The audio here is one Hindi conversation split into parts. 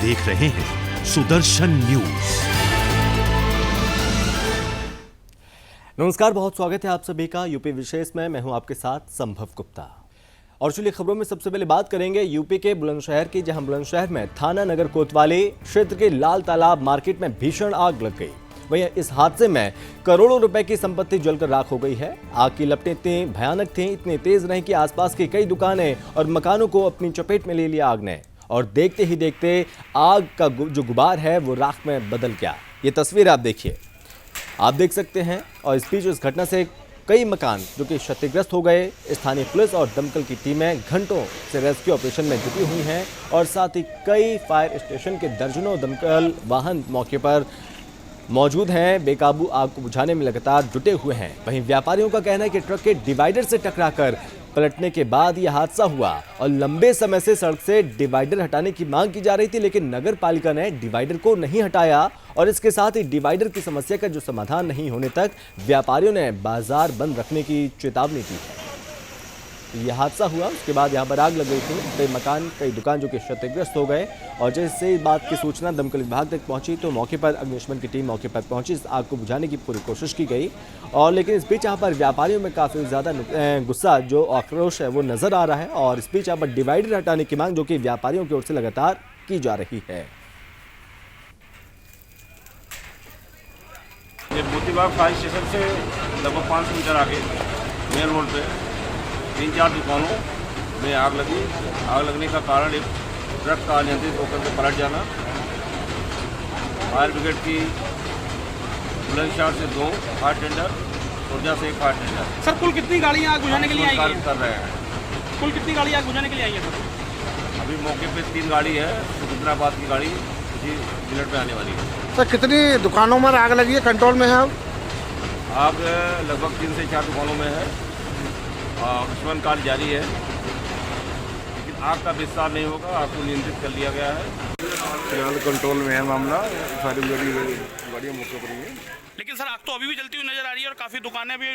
देख रहे हैं सुदर्शन न्यूज। नमस्कार, बहुत स्वागत है आप सभी का यूपी विशेष में। मैं हूं आपके साथ संभव गुप्ता। और चलिए खबरों में सबसे पहले बात करेंगे यूपी के बुलंदशहर की, जहां बुलंदशहर में थाना नगर कोतवाली क्षेत्र के लाल तालाब मार्केट में भीषण आग लग गई। वहीं इस हादसे में करोड़ों रुपए की संपत्ति जलकर राख हो गई है। आग की लपटें इतनी भयानक थीं, इतनी तेज रहीं कि आसपास की कई दुकानें और मकानों को अपनी चपेट में ले लिया आग ने। और देखते ही देखते आग का जो गुबार है वो राख में बदल गया। ये तस्वीर आप देखिए, आप देख सकते हैं। और इस बीच इस घटना से कई मकान जो कि क्षतिग्रस्त हो गए। स्थानीय पुलिस और दमकल की टीमें घंटों से रेस्क्यू ऑपरेशन में जुटी हुई हैं और साथ ही कई फायर स्टेशन के दर्जनों दमकल वाहन मौके पर मौजूद हैं, बेकाबू आग को बुझाने में लगातार जुटे हुए हैं। वहीं व्यापारियों का कहना है कि ट्रक के डिवाइडर से टकराकर पलटने के बाद यह हादसा हुआ और लंबे समय से सड़क से डिवाइडर हटाने की मांग की जा रही थी, लेकिन नगर पालिका ने डिवाइडर को नहीं हटाया। और इसके साथ ही डिवाइडर की समस्या का जो समाधान नहीं होने तक व्यापारियों ने बाजार बंद रखने की चेतावनी दी है। यह हादसा हुआ, उसके बाद यहाँ पर आग लग गई थी। कई मकान, कई दुकान जो कि क्षतिग्रस्त हो गए। और जैसे इस बात की सूचना दमकल विभाग तक पहुंची तो मौके पर अग्निशमन की टीम मौके पर पहुंची, इस आग को बुझाने की पूरी कोशिश की गई। और लेकिन इस बीच यहाँ पर व्यापारियों में काफ़ी ज़्यादा गुस्सा, जो आक्रोश है वो नज़र आ रहा है। और इस बीच यहाँ पर डिवाइडर हटाने की मांग जो कि व्यापारियों की ओर से लगातार की जा रही है। मोतीबाग फायर स्टेशन से लगभग 500 मीटर आगे मेन रोड पे 3-4 दुकानों में आग लगी। आग लगने का कारण एक ट्रक का अनियंत्रित होकर के पलट जाना। फायर ब्रिगेड की बुलंदशहर से 2 फायर टेंडर, ऊर्जा से 1 फायर टेंडर। सर कुल कितनी गाड़ियाँ आग बुझाने के लिए आई हैं? कर रहे हैं। कुल कितनी गाड़ी आग बुझाने के लिए आई है सर? अभी मौके पे 3 गाड़ी है, सिकंदराबाद की गाड़ी कुछ मिनट में आने वाली है। सर कितनी दुकानों में आग लगी है, कंट्रोल में है अब? आग लगभग 3 से 4 दुकानों में है। अग्निशमन कार्य जारी है, लेकिन आग का विस्तार नहीं होगा। आग को नियंत्रित कर लिया गया है। फिलहाल कंट्रोल में है मामला। सारी गाड़ियाँ मौके पर ही है। लेकिन सर आग तो अभी भी जलती हुई नजर आ रही है और काफी दुकानें भी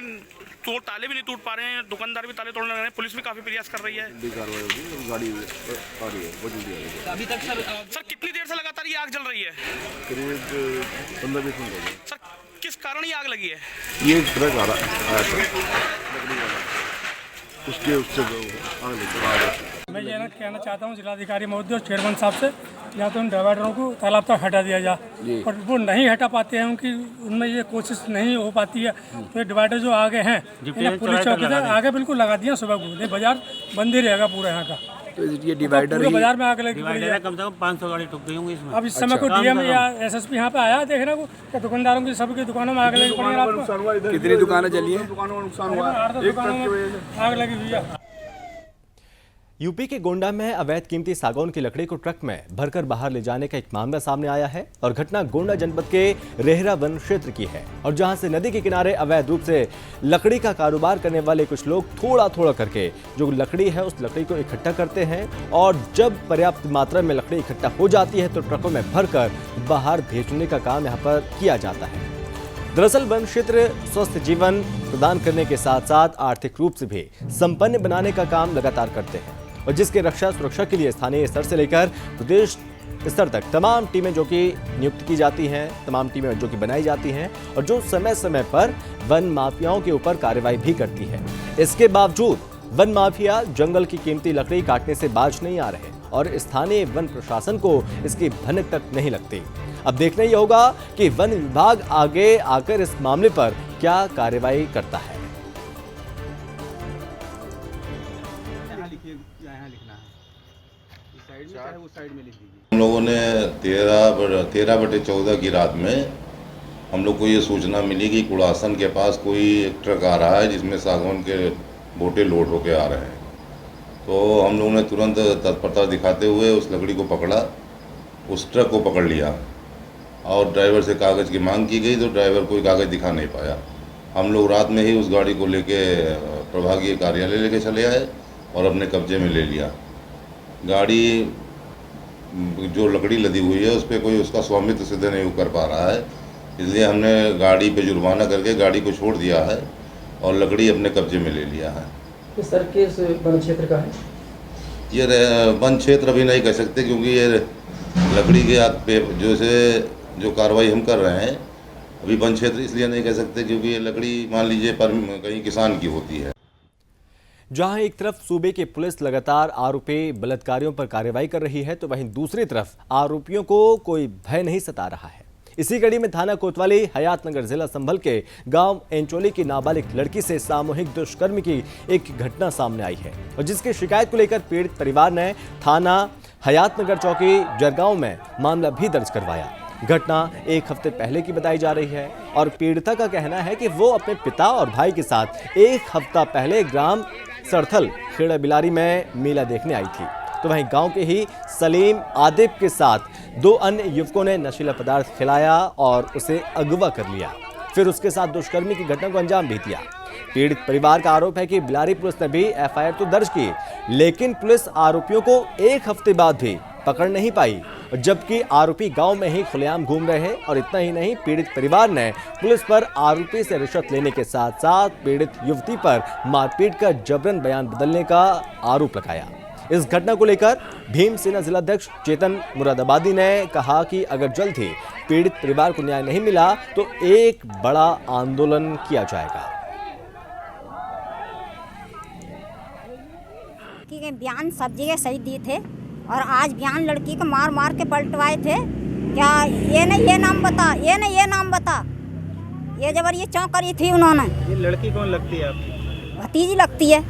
ताले भी नहीं टूट पा रहे हैं, दुकानदार भी ताले तोड़ने लग रहे हैं। पुलिस भी काफी प्रयास कर रही है। कार्रवाई होगी, गाड़ी आ रही है, बहुत जल्दी आ रही है। अभी तक सर कितनी देर से लगातार ये आग जल रही है? करीब 15-20 मिनट हो गए। सर किस कारण ये आग लगी है? ये ट्रक आया था, उससे आग लगी। मैं ये ना कहना चाहता हूँ जिलाधिकारी महोदय और चेयरमैन साहब से, या तो उन ड्राइवरों को तालाब तक हटा दिया जाए, और वो नहीं हटा पाते हैं, उनकी उनमें ये कोशिश नहीं हो पाती है। तो ये डिवाइडर जो आगे हैं, इन्हें पुलिस चौकी से आगे बिल्कुल लगा दिया सुबह को, नहीं बाजार बंद ही रहेगा पूरा यहाँ का। तो ये डिवाइडर पूरे बाजार में आग लगी कम से कम 500 गाड़ी ठुक गई होंगी इसमें। अब इस समय को डीएम या एसएसपी यहाँ पे आया देखने को कि दुकानदारों की सबकी दुकानों में आग लगी पड़ी है। आपको कितनी दुकानें जली हैं? 8 दुकानों में आग लगी हुई है। यूपी के गोंडा में अवैध कीमती सागौन की लकड़ी को ट्रक में भरकर बाहर ले जाने का एक मामला सामने आया है। और घटना गोंडा जनपद के रेहरा वन क्षेत्र की है। और जहां से नदी के किनारे अवैध रूप से लकड़ी का कारोबार करने वाले कुछ लोग थोड़ा थोड़ा करके जो लकड़ी है उस लकड़ी को इकट्ठा करते हैं। और जब पर्याप्त मात्रा में लकड़ी इकट्ठा हो जाती है तो ट्रकों में भरकर बाहर भेजने का काम यहाँ पर किया जाता है। दरअसल वन क्षेत्र स्वस्थ जीवन प्रदान करने के साथ साथ आर्थिक रूप से भी संपन्न बनाने का काम लगातार करते हैं। और जिसके रक्षा सुरक्षा के लिए स्थानीय स्तर से लेकर प्रदेश स्तर तक तमाम टीमें जो कि नियुक्त की जाती हैं, तमाम टीमें जो कि बनाई जाती हैं और जो समय समय पर वन माफियाओं के ऊपर कार्रवाई भी करती है। इसके बावजूद वन माफिया जंगल की कीमती लकड़ी काटने से बाज नहीं आ रहे और स्थानीय वन प्रशासन को इसकी भनक तक नहीं लगती। अब देखना यह होगा कि वन विभाग आगे आकर इस मामले पर क्या कार्रवाई करता है। हम लोगों ने 13/14 की रात में हम लोग को ये सूचना मिली कि कुड़ासन के पास कोई एक ट्रक आ रहा है जिसमें सागौन के बोटे लोड होके आ रहे हैं। तो हम लोगों ने तुरंत तत्परता दिखाते हुए उस लकड़ी को पकड़ा, उस ट्रक को पकड़ लिया और ड्राइवर से कागज़ की मांग की गई तो ड्राइवर कोई कागज़ दिखा नहीं पाया। हम लोग रात में ही उस गाड़ी को लेके प्रभागीय कार्यालय लेके चले आए और अपने कब्जे में ले लिया। गाड़ी जो लकड़ी लदी हुई है उस पर कोई उसका स्वामित्व सिद्ध नहीं कर पा रहा है, इसलिए हमने गाड़ी पे जुर्माना करके गाड़ी को छोड़ दिया है और लकड़ी अपने कब्जे में ले लिया है। इस सर किस वन क्षेत्र का है? ये वन क्षेत्र अभी नहीं कह सकते क्योंकि ये लकड़ी के आग पे जो कार्रवाई हम कर रहे हैं, अभी वन क्षेत्र इसलिए नहीं कह सकते क्योंकि ये लकड़ी मान लीजिए पर कहीं किसान की होती है। जहां एक तरफ सूबे की पुलिस लगातार आरोपी बलात्कारियों पर कार्रवाई कर रही है, तो वहीं दूसरी तरफ आरोपियों को कोई भय नहीं सता रहा है। इसी कड़ी में थाना कोतवाली हयातनगर जिला संभल के गांव एंचोली की नाबालिग लड़की से सामूहिक दुष्कर्म की एक घटना सामने आई है और जिसकी शिकायत को लेकर पीड़ित परिवार ने थाना हयातनगर चौकी जरगांव में मामला भी दर्ज करवाया। घटना एक हफ्ते पहले की बताई जा रही है और पीड़िता का कहना है कि वो अपने पिता और भाई के साथ एक हफ्ता पहले ग्राम सरथल खेड़ा बिलारी में मेला देखने आई थी। तो वहीं गांव के ही सलीम आदिब के साथ 2 अन्य युवकों ने नशीला पदार्थ खिलाया और उसे अगवा कर लिया, फिर उसके साथ दुष्कर्मी की घटना को अंजाम भी दिया। पीड़ित परिवार का आरोप है कि बिलारी पुलिस ने भी एफआईआर तो दर्ज की, लेकिन पुलिस आरोपियों को एक हफ्ते बाद भी पकड़ नहीं पाई, जबकि आरोपी गांव में ही खुलेआम घूम रहे हैं। और इतना ही नहीं, पीड़ित परिवार ने पुलिस पर आरोपी से रिश्वत लेने के साथ साथ पीड़ित युवती पर मारपीट का जबरन बयान बदलने का आरोप लगाया। इस घटना को लेकर भीम सेना जिलाध्यक्ष चेतन मुरादाबादी ने कहा कि अगर जल्द ही पीड़ित परिवार को न्याय नहीं मिला तो एक बड़ा आंदोलन किया जाएगा। के बयान सब जगह सही दिए थे और आज बयान लड़की को मार मार के पलटवाए थे। क्या ये नहीं ये नाम बता, ये नहीं ये नाम बता, ये जबर ये चौंक करी थी उन्होंने। ये लड़की कौन लगती है आपकी? भतीजी लगती है।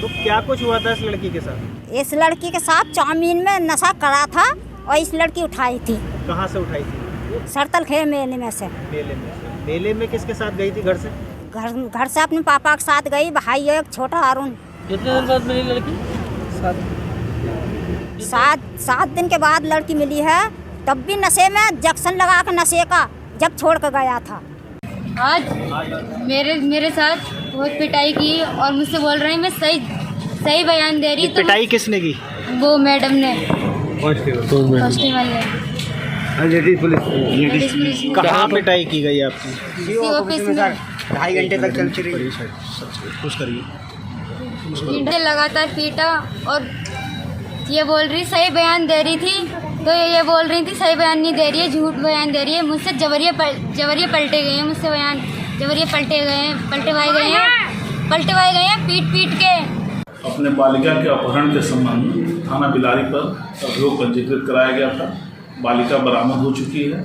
तो क्या कुछ हुआ था इस लड़की के साथ? इस लड़की के साथ चाउमीन में नशा करा था और इस लड़की उठाई थी। कहाँ से उठाई थी? सरतल खेल मेले में से। मेले में किसके साथ गई थी? घर से? घर से अपने पापा के साथ गई, भाई है एक छोटा अरुण। कितने दिन बाद मिली लड़की? 7 दिन के बाद लड़की मिली है, तब भी नशे में जक्सन लगा के नशे का जब छोड़ कर गया था। आज मेरे साथ बहुत पिटाई की और मुझसे बोल रहे हैं मैं सही बयान दे रही। पिटाई किसने की? वो मैडम ने, कांस्टेबल ने। Ladies police. कहाँ पिटाई की गई आपकी? ऑफिस में 2.5 घंटे तक चलती रही। कुछ करिए। लगातार पीटा और ये बोल रही सही बयान दे रही थी, तो ये बोल रही थी सही बयान नहीं दे रही है, झूठ बयान दे रही है। मुझसे जबरिया पलटे गए हैं, मुझसे बयान जबरिया पलटवाए गए हैं पीट के। अपने बालिका के अपहरण के संबंध में थाना बिलारी पर अभियोग पंजीकृत कराया गया था। बालिका बरामद हो चुकी है।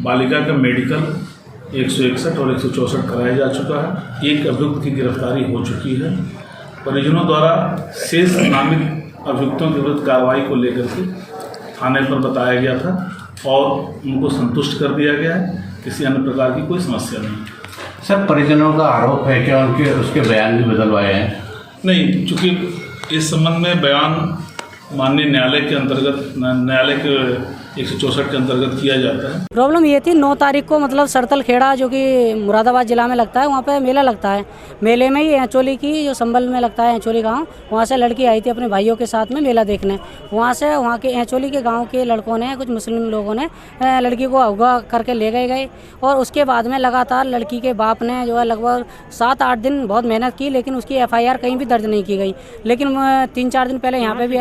बालिका का मेडिकल 161 और 164 कराया जा चुका है। एक अभियुक्त की गिरफ्तारी हो चुकी है। परिजनों द्वारा शेष नामित अभियुक्तों के विरुद्ध कार्रवाई को लेकर के थाने पर बताया गया था और उनको संतुष्ट कर दिया गया है। किसी अन्य प्रकार की कोई समस्या नहीं। सर, परिजनों का आरोप है कि उसके बयान भी बदलवाए हैं? नहीं, चूँकि इस संबंध में बयान माननीय न्यायालय के अंतर्गत, न्यायालय के 164 के अंतर्गत किया जाता है। प्रॉब्लम ये थी 9 तारीख को मतलब सरतल खेड़ा जो कि मुरादाबाद जिला में लगता है, वहाँ पे मेला लगता है। मेले में ही एंचोली की जो संभल में लगता है एंचोली गांव, वहाँ से लड़की आई थी अपने भाइयों के साथ में मेला देखने। वहाँ के एंचोली के गांव के लड़कों ने, कुछ मुस्लिम लोगों ने लड़की को अगवा करके ले गए और उसके बाद में लगातार लड़की के बाप ने जो है लगभग 7-8 दिन बहुत मेहनत की, लेकिन उसकी FIR कहीं भी दर्ज नहीं की गई। लेकिन 3-4 दिन पहले यहाँ पे भी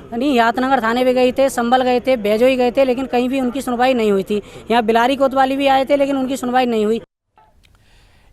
नहीं, हयातनगर थाने पे गए थे, संभल गए थे, बेजोई गए थे, लेकिन कहीं भी उनकी सुनवाई नहीं हुई थी। यहाँ बिलारी कोतवाली भी आए थे, लेकिन उनकी सुनवाई नहीं हुई।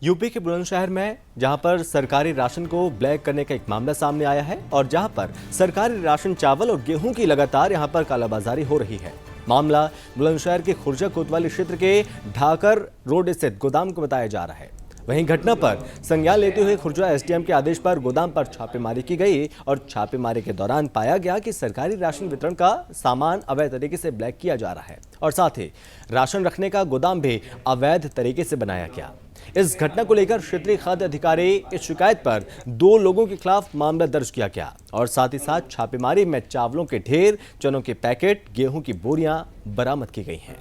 यूपी के बुलंदशहर में जहां पर सरकारी राशन को ब्लैक करने का एक मामला सामने आया है और जहां पर सरकारी राशन चावल और गेहूं की लगातार यहां पर कालाबाजारी हो रही है। मामला बुलंदशहर के खुर्जा कोतवाली क्षेत्र के ढाकर रोड स्थित गोदाम को बताया जा रहा है। वहीं घटना पर संज्ञान लेते हुए खुर्जा SDM के आदेश पर गोदाम पर छापेमारी की गई और छापेमारी के दौरान पाया गया कि सरकारी राशन वितरण का सामान अवैध तरीके से ब्लैक किया जा रहा है और साथ ही राशन रखने का गोदाम भी अवैध तरीके से बनाया गया। इस घटना को लेकर क्षेत्रीय खाद्य अधिकारी की शिकायत पर 2 लोगों के खिलाफ मामला दर्ज किया गया और साथ ही साथ छापेमारी में चावलों के ढेर, चनों के पैकेट, गेहूं की बोरियां बरामद की गई हैं।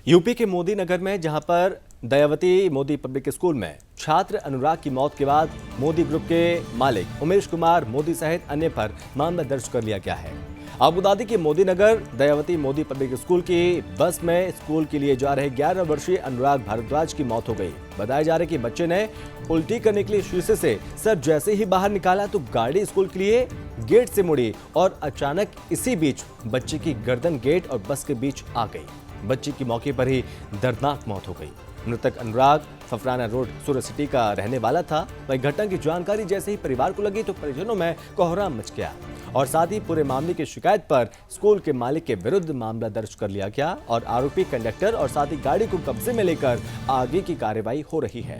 यूपी के मोदी नगर में जहां पर दयावती मोदी पब्लिक स्कूल में छात्र अनुराग की मौत के बाद मोदी ग्रुप के मालिक उमेश कुमार मोदी सहित अन्य पर मामला दर्ज कर लिया गया है। आबूदाबी के मोदी नगर दयावती मोदी पब्लिक स्कूल की बस में स्कूल के लिए जा रहे 11 वर्षीय अनुराग भारद्वाज की मौत हो गई। बताया जा रहा है कि बच्चे ने उल्टी करने के लिए शीशे से सर जैसे ही बाहर निकाला तो गाड़ी स्कूल के लिए गेट से मुड़ी और अचानक इसी बीच बच्चे की गर्दन गेट और बस के बीच आ गई। बच्चे की मौके पर ही दर्दनाक मौत हो गई। मृतक अनुराग फफराना रोड सूरत सिटी का रहने वाला था। वही घटना की जानकारी जैसे ही परिवार को लगी तो परिजनों में कोहराम मच गया और साथ ही पूरे मामले की शिकायत पर स्कूल के मालिक के विरुद्ध मामला दर्ज कर लिया गया और आरोपी कंडक्टर और साथ ही गाड़ी को कब्जे में लेकर आगे की कार्रवाई हो रही है।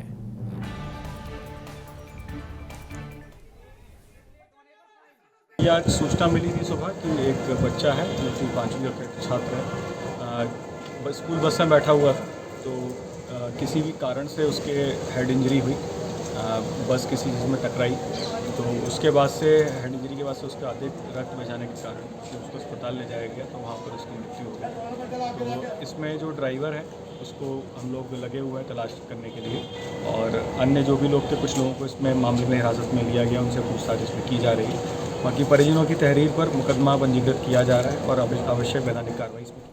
आज सूचना मिली थी सुबह कि एक बच्चा है जो कि 5वीं का छात्र है, स्कूल बस में बैठा हुआ था तो किसी भी कारण से उसके हेड इंजरी हुई, बस किसी चीज़ में टकराई तो उसके बाद से हेड इंजरी के बाद से उसका अधिक रक्त बह जाने के कारण उसको अस्पताल ले जाया गया तो वहाँ पर उसकी मृत्यु हो गई। तो इसमें जो ड्राइवर है उसको हम लोग लगे हुए हैं तलाश करने के लिए और अन्य जो भी लोग थे कुछ लोगों को इसमें मामले में हिरासत में लिया गया, उनसे पूछताछ इसमें की जा रही है। बाकी परिजनों की तहरीर पर मुकदमा पंजीकृत किया जा रहा है और आवश्यक वैधानिक कार्रवाई इसमें।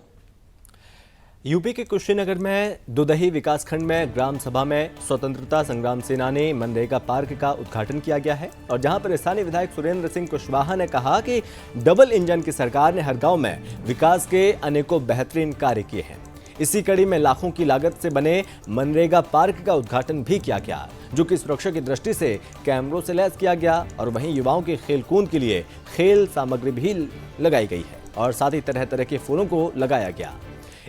यूपी के कुशीनगर में दुदही विकासखंड में ग्राम सभा में स्वतंत्रता संग्राम सेनानी मनरेगा पार्क का उद्घाटन किया गया है और जहां पर स्थानीय विधायक सुरेंद्र सिंह कुशवाहा ने कहा कि डबल इंजन की सरकार ने हर गांव में विकास के अनेकों बेहतरीन कार्य किए हैं। इसी कड़ी में लाखों की लागत से बने मनरेगा पार्क का उद्घाटन भी किया गया, जो कि सुरक्षा की दृष्टि से कैमरों से लैस किया गया और वहीं युवाओं के खेलकूद के लिए खेल सामग्री भी लगाई गई है और साथ ही तरह तरह के फूलों को लगाया गया।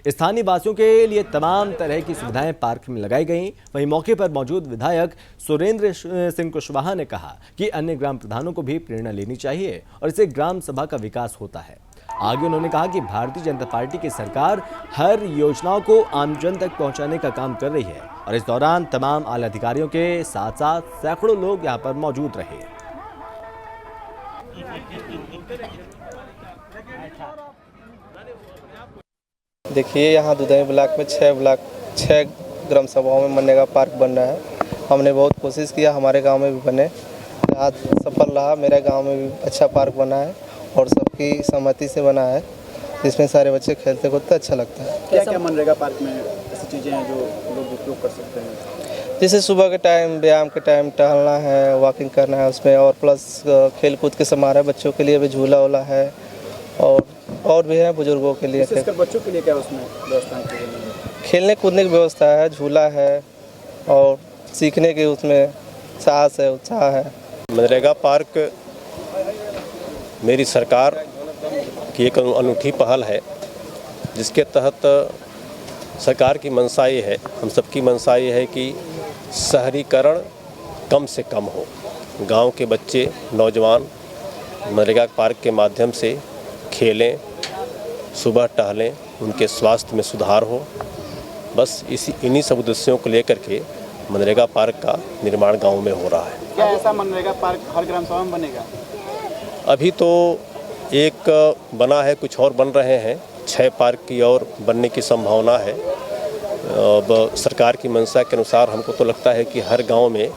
स्थानीय वासियों के लिए तमाम तरह की सुविधाएं पार्क में लगाई गईं। वहीं मौके पर मौजूद विधायक सुरेंद्र सिंह कुशवाहा ने कहा कि अन्य ग्राम प्रधानों को भी प्रेरणा लेनी चाहिए और इससे ग्राम सभा का विकास होता है। आगे उन्होंने कहा कि भारतीय जनता पार्टी की सरकार हर योजनाओं को आमजन तक पहुंचाने का काम कर रही है और इस दौरान तमाम आला अधिकारियों के साथ साथ सैकड़ों लोग यहां पर मौजूद रहे। देखिए यहाँ दुदही ब्लॉक में 6 ग्राम सभाओं में मनरेगा पार्क बन रहा है। हमने बहुत कोशिश किया, हमारे गांव में भी बने, आज सफल रहा। मेरे गांव में भी अच्छा पार्क बना है और सबकी सहमति से बना है, जिसमें सारे बच्चे खेलते कूदते अच्छा लगता है। क्या मनरेगा पार्क में ऐसी चीज़ें हैं जो लोग उपयोग कर सकते हैं? जैसे सुबह के टाइम व्यायाम के टाइम टहलना है, वॉकिंग करना है उसमें, और प्लस खेल कूद के समारोह, बच्चों के लिए भी झूला वूला है और भी है बुजुर्गों के लिए। बच्चों के लिए क्या उसमें व्यवस्था है? खेलने कूदने की व्यवस्था है, झूला है और सीखने की उसमें साहस है, उत्साह है। मनरेगा पार्क मेरी सरकार की एक अनूठी पहल है, जिसके तहत सरकार की मंशा ये है, हम सबकी मंशा ये है कि शहरीकरण कम से कम हो। गांव के बच्चे नौजवान मनरेगा पार्क के माध्यम से खेलें, सुबह टहलें, उनके स्वास्थ्य में सुधार हो। बस इन्हीं सब उद्देश्यों को लेकर के मनरेगा पार्क का निर्माण गांव में हो रहा है। क्या ऐसा मनरेगा पार्क हर ग्राम सभा में बनेगा? अभी तो एक बना है, कुछ और बन रहे हैं, 6 पार्क की और बनने की संभावना है। अब सरकार की मंशा के अनुसार हमको तो लगता है कि हर गांव में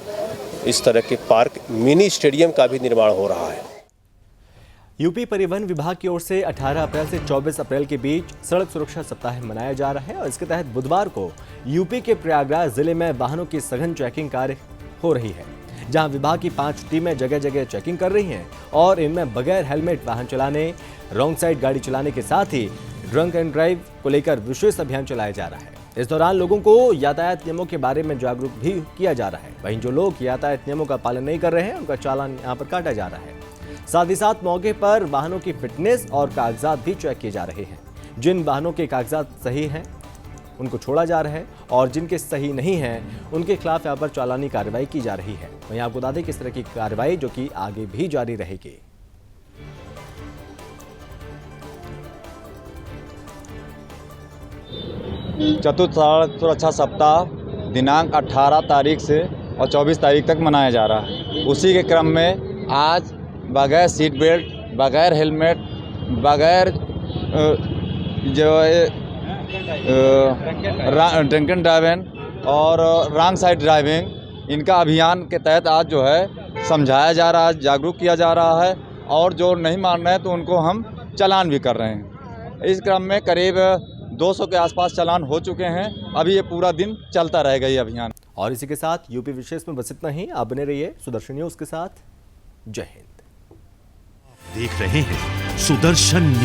इस तरह के पार्क, मिनी स्टेडियम का भी निर्माण हो रहा है। यूपी परिवहन विभाग की ओर से 18 अप्रैल से 24 अप्रैल के बीच सड़क सुरक्षा सप्ताह मनाया जा रहा है और इसके तहत बुधवार को यूपी के प्रयागराज जिले में वाहनों की सघन चेकिंग कार्य हो रही है, जहां विभाग की 5 टीमें जगह जगह चेकिंग कर रही हैं और इनमें बगैर हेलमेट वाहन चलाने, रॉन्ग साइड गाड़ी चलाने के साथ ही ड्रंक एंड ड्राइव को लेकर विशेष अभियान चलाया जा रहा है। इस दौरान लोगों को यातायात नियमों के बारे में जागरूक भी किया जा रहा है। वहीं जो लोग यातायात नियमों का पालन नहीं कर रहे हैं उनका चालान यहाँ पर काटा जा रहा है। साथ ही साथ मौके पर वाहनों की फिटनेस और कागजात भी चेक किए जा रहे हैं। जिन वाहनों के कागजात सही हैं उनको छोड़ा जा रहा है और जिनके सही नहीं हैं उनके खिलाफ यहाँ पर चालानी कार्रवाई की जा रही है। वहीं आपको बता दें कि इस तरह की कार्रवाई जो कि आगे भी जारी रहेगी। चतुर्थ सड़क सुरक्षा सप्ताह दिनांक 18 तारीख से और 24 तारीख तक मनाया जा रहा है। उसी के क्रम में आज बगैर सीट बेल्ट, बगैर हेलमेट, बगैर ड्रंकन ड्राइविंग और रॉन्ग साइड ड्राइविंग, इनका अभियान के तहत आज जो है समझाया जा रहा है, जागरूक किया जा रहा है और जो नहीं मान रहे हैं तो उनको हम चालान भी कर रहे हैं। इस क्रम में करीब 200 के आसपास चालान हो चुके हैं। अभी ये पूरा दिन चलता रहेगा ये अभियान। और इसी के साथ यूपी विशेष में बस इतना ही। आप बने रहिए सुदर्शन न्यूज के साथ। जय हिंद। देख रहे हैं सुदर्शन न्यूज।